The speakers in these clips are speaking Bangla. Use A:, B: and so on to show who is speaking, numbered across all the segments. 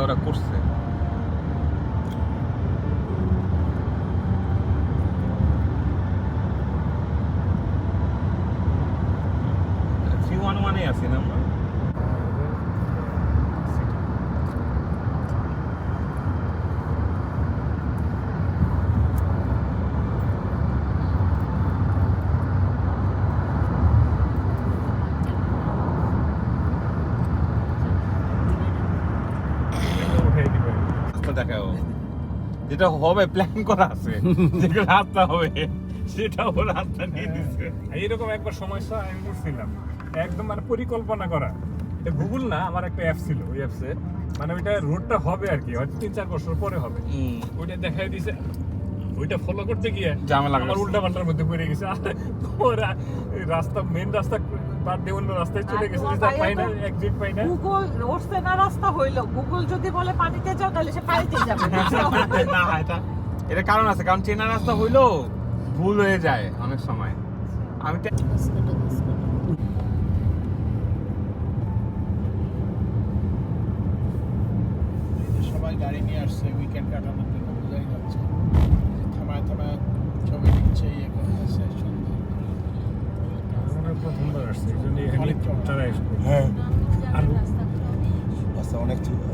A: ওরা করছে। C11 আছি না আমরা? দেখাও যেটা হবে প্ল্যান করা আছে, যেটা রাস্তা হবে সেটাও রাস্তা নিয়ে দিচ্ছে।
B: এইরকম একবার সমস্যা আমি করছিলাম, একদম মানে পরিকল্পনা করা। গুগল না, আমার একটা অ্যাপ ছিল, ওই অ্যাপসে মানে ওইটা রোডটা হবে আর কি, হয়তো 3-4 বছর পরে হবে। ওইটা দেখাই দিছে, ওইটা ফলো করতে গিয়ে
A: ঝামেলা
B: আমার উল্টা পাল্টার মধ্যে পড়ে গেছে। ওরা রাস্তা, মেন রাস্তা বাদ দিয়ে অন্য রাস্তায় চলে গেছে, পাই না, এক্সিট পাই না।
C: গুগল উঠছে না, রাস্তা হইলো। গুগল যদি বলে পানিতে যাও, তাহলে সে পানিতে যাবে
A: না, এটা কারণ আছে, কারণ চেনা রাস্তা হইলো ভুল হয়ে যায় অনেক সময়। আমি
D: সবাই গাড়ি নিয়ে আসছে উইকেন্ড কাটানোর জন্য, বোঝাই যাচ্ছে। থামায় থামায় ছবি দিচ্ছে, ইয়ে করতেছে, সুন্দর।
B: আমরা প্রথমবার আসছি, এই জন্য এখানে তারা আসবে।
D: হ্যাঁ,
E: রাস্তা অনেক চওড়া।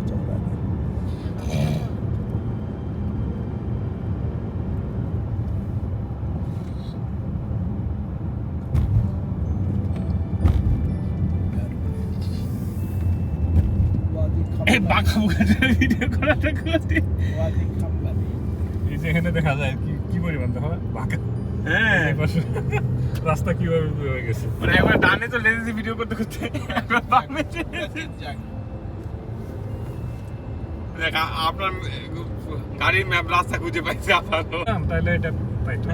A: এই বাঁকা বুকাটার ভিডিও করাটা করতে।
B: এই যে এখানে দেখা যায় কি পরিমাণ দেখো বাঁকা।
A: হ্যাঁ,
B: এই পাশে রাস্তা কিভাবে হয়ে গেছে।
A: মানে একবার ডানে চলে যেতে ভিডিও করতে করতে একবার বামে চলে যেতে। দেখ আপনার গাড়ির ম্যাপ রাস্তা খুঁজে পাইছে আপাতত।
B: তাহলে এটা পাইতো।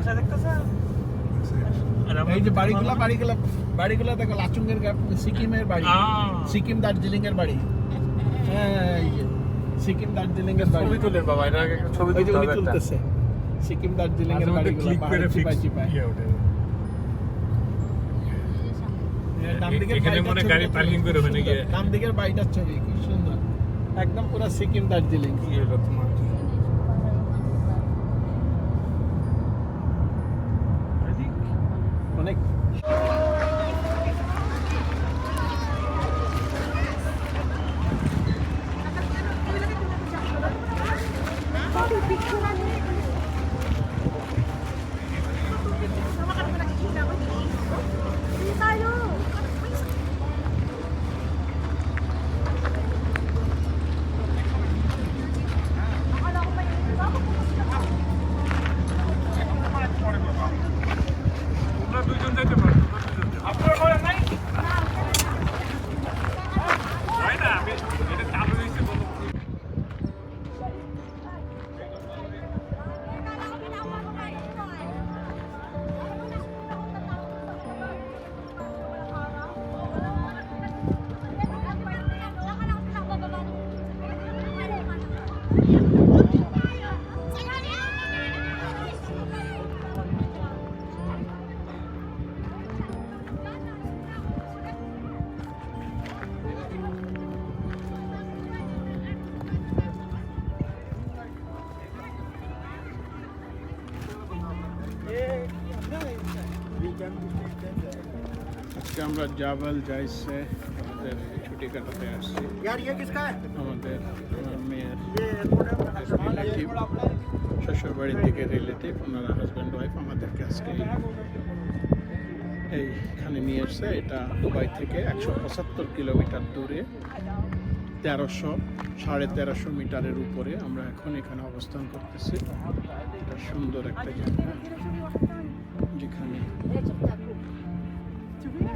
D: এই যে বাড়িগুলো দেখো, লাচুঙ্গের সিকিমের বাড়ি, সিকিম দার্জিলিং এর বাড়ি। হ্যাঁ, এই যে সিকিম দার্জিলিং এর বাড়ি।
A: ছবি তোলেন বাবা, এটা একটা ছবি
D: ওই যে
A: তুলতে
D: উনি
A: হবে একটা।
D: তুলতেছে সিকিম দার্জিলিং এর বাড়িগুলো,
B: ক্লিক করে
D: পাহাড়ে চিপায়
B: ফিক্স
D: চিপায়।
B: ইয়ে ওঠে।
D: ডান দিকের
B: এখানে
D: বাড়িটার
B: মনে
D: ছবিটা
B: গাড়ি পার্কিং করে ওখানে
D: সুন্দর।
B: গিয়ে।
D: ডান দিকের বাড়িটার ছবি খুব সুন্দর, একদম পুরো সিকিম দার্জিলিং।
A: কি হলো তোমার?
D: অনেক
B: তোমরা দুইজন যাইতে পারো, আপনার ঘরে নাই? হয় না, আমি এটা চালু হয়েছে বলো।
D: আজকে আমরা জাবাল জাইসে আমাদের ছুটি কাটাতে আসছি। আমাদের আমার মেয়ের রিলেটিভ, শ্বশুর বাড়ির দিকে রিলেটিভ, ওনারা হাজব্যান্ড ওয়াইফ আমাদেরকে আজকে এইখানে নিয়ে এসছে। এটা দুবাই থেকে 175 কিলোমিটার দূরে, 1300 মিটারের উপরে আমরা এখন এখানে অবস্থান করতেছি। এটা সুন্দর একটা জায়গা, যেখানে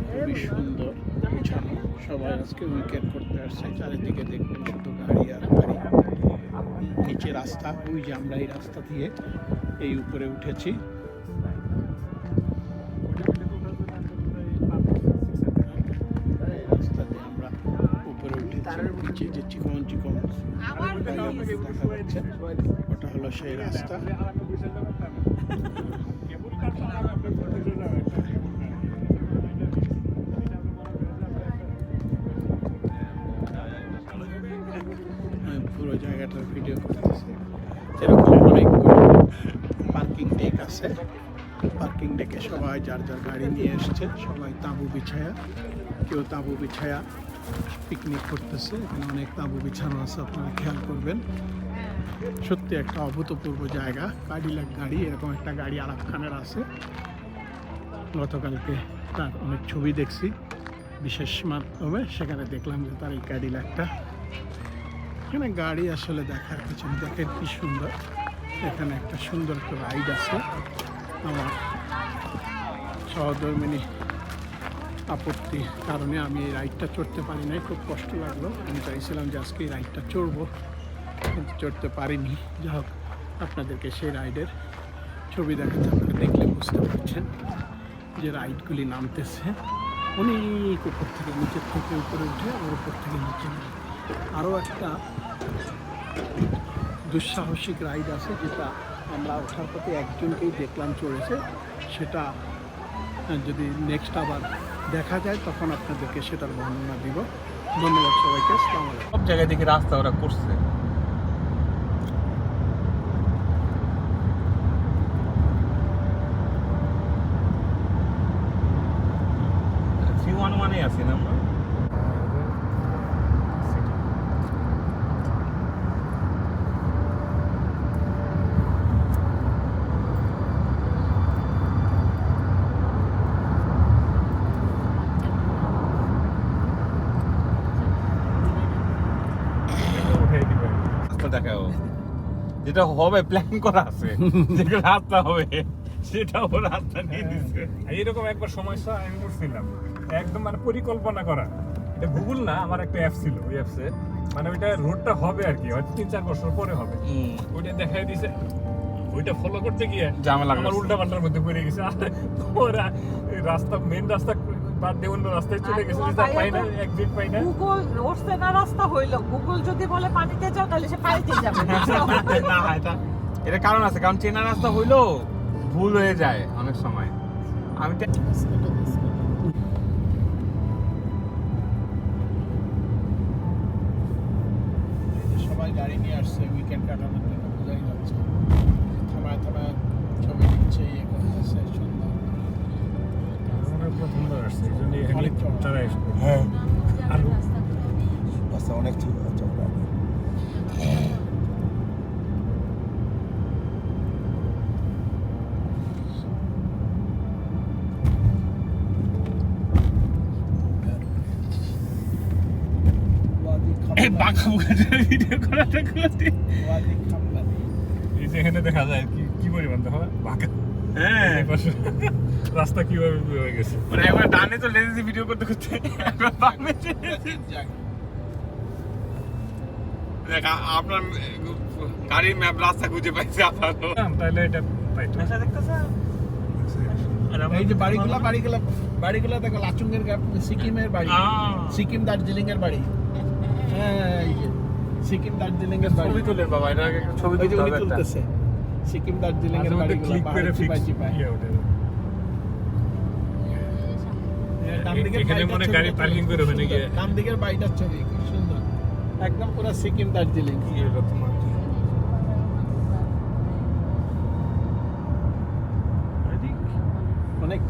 D: খুবই সুন্দর গুছানো। সবাই আজকে উইকেন্ড করতে আসছে। চারিদিকে দেখবেন শুধু গাড়ি আর গাড়ি। নিচে রাস্তা, ওই যে আমরা এই রাস্তা দিয়ে এই উপরে উঠেছি। রাস্তা দিয়ে আমরা উপরে উঠেছি। নিচে যে চিকন চিকন দেখা যাচ্ছে, ওটা হলো সেই রাস্তা। পুরো জায়গাটার ভিডিও করতেছি। এরকম অনেকগুলো পার্কিং ডেক আছে। পার্কিং ডেকে সবাই যার যার গাড়ি নিয়ে এসছে, সবাই তাঁবু বিছায়া, কেউ তাঁবু বিছায়া পিকনিক করতেছে। এখানে অনেক তাঁবু বিছানো আছে, আপনারা খেয়াল করবেন। সত্যি একটা অভূতপূর্ব জায়গা। কাডিলাক গাড়ি, এরকম একটা গাড়ি আরাফ খানের আছে। গতকালকে তার অনেক ছবি দেখছি বিশেষ মাধ্যমে, সেখানে দেখলাম যে তার এই কাডিলাকটা। এখানে গাড়ি আসলে দেখার কিছু নেই। দেখেন কি সুন্দর, এখানে একটা সুন্দর একটা রাইড আছে। আমার সহধর্মিনী আপত্তির কারণে আমি এই রাইডটা চড়তে পারি নাই, খুব কষ্ট লাগলো। আমি চাইছিলাম যে আজকে এই রাইডটা চড়বো, কিন্তু চড়তে পারিনি। যা হোক, আপনাদেরকে সেই রাইডের ছবি দেখাতে, আপনারা দেখলে বুঝতে পারছেন যে রাইডগুলি নামতেছে অনেক উপর থেকে, নিচের থেকে উপরে উঠে আবার উপর থেকে নিচে নামে। আরও একটা দুঃসাহসিক রাইড আছে, যেটা আমরা ওঠার পথে একজনকেই দেখলাম চড়েছে। সেটা যদি নেক্সট আবার দেখা যায় তখন আপনাদেরকে সেটার বর্ণনা দিব। ধন্যবাদ সবাইকে, আসসালামু আলাইকুম।
A: সব জায়গায় দেখি রাস্তা ওরা করছে। মানে আছি না আমরা? রাস্তা দেখাও, যেটা হবে প্ল্যান করা আছে, যেটা রাস্তা হবে সেটাও রাস্তা নিয়ে দিচ্ছে।
B: এইরকম একবার সমস্যা আমি করছিলাম, একদম মানে পরিকল্পনা করা। এটা গুগল না, আমার একটা অ্যাপ ছিল, ওই অ্যাপসে মানে ওইটা রোডটা হবে আর কি, হয়তো 3-4 বছর পরে হবে। ওইটা দেখাই দিছে, ওইটা ফলো করতে গিয়ে
A: ঝামেলা
B: আমার
A: করছে।
B: উল্টা পাল্টার মধ্যে পড়ে গেছে। আর ওরা এই রাস্তা, মেন রাস্তা বাদ দিয়ে অন্য রাস্তায় চলে গেছে,
C: আর
B: যেটা পাই না, এক্সিট পাই না।
C: গুগল রোড চেনা রাস্তা হইলো, গুগল যদি বলে পানিতে যাও তাহলে সে পানিতে যাবে।
A: না, এটা কারণ আছে, কারণ চেনা রাস্তা হইলো ভুল হয়ে যায় অনেক সময়। আমি
D: সবাই গাড়ি নিয়ে আসছে উইকেন্ড কাটানোর জন্য, বোঝাই যাচ্ছে। থামায় থামায় ছবি দিচ্ছে, ইয়ে করতেছে, সুন্দর।
B: আমরা প্রথমবার আসছি, এই জন্য এখানে
D: অনেক চড়া।
B: তারা আসবে।
E: হ্যাঁ
B: আলু
E: রাস্তা অনেক চওড়া।
A: এই বাঁকা বুকাটার ভিডিও করাটা করতে।
B: এই যে এখানে দেখা যায় কি পরিমাণ দেখো বাঁকা।
A: হ্যাঁ,
B: এই পাশে রাস্তা কিভাবে হয়ে গেছে।
A: মানে একবার ডানে চলে যেতে ভিডিও করতে করতে, একবার বামে চলে যেতে। দেখ, আপনার গাড়ির ম্যাপ রাস্তা খুঁজে পাইছে আপাতত।
B: তাহলে এটা পাইতো।
A: আচ্ছা, দেখতেছেন?
D: এই যে বাড়িগুলো দেখো, লাচুঙ্গের সিকিমের বাড়ি, সিকিম দার্জিলিং এর বাড়ি। হ্যাঁ, এই যে সিকিম দার্জিলিং এর বাড়ি।
A: ছবি তোলেন বাবা, এটা একটা ছবি
D: ওই যে
A: তুলতে
D: উনি
A: হবে একটা।
D: তুলতেছে সিকিম দার্জিলিং এর বাড়ি।
B: ক্লিক করে ফিক্স ইয়ে ওঠে। এখানে মনে গাড়ি পার্কিং করে ওখানে গিয়ে
D: ডান দিকের বাড়িটার ছবি খুব সুন্দর, একদম পুরো সিকিম দার্জিলিং।
A: কি হলো তোমার?
D: অনেক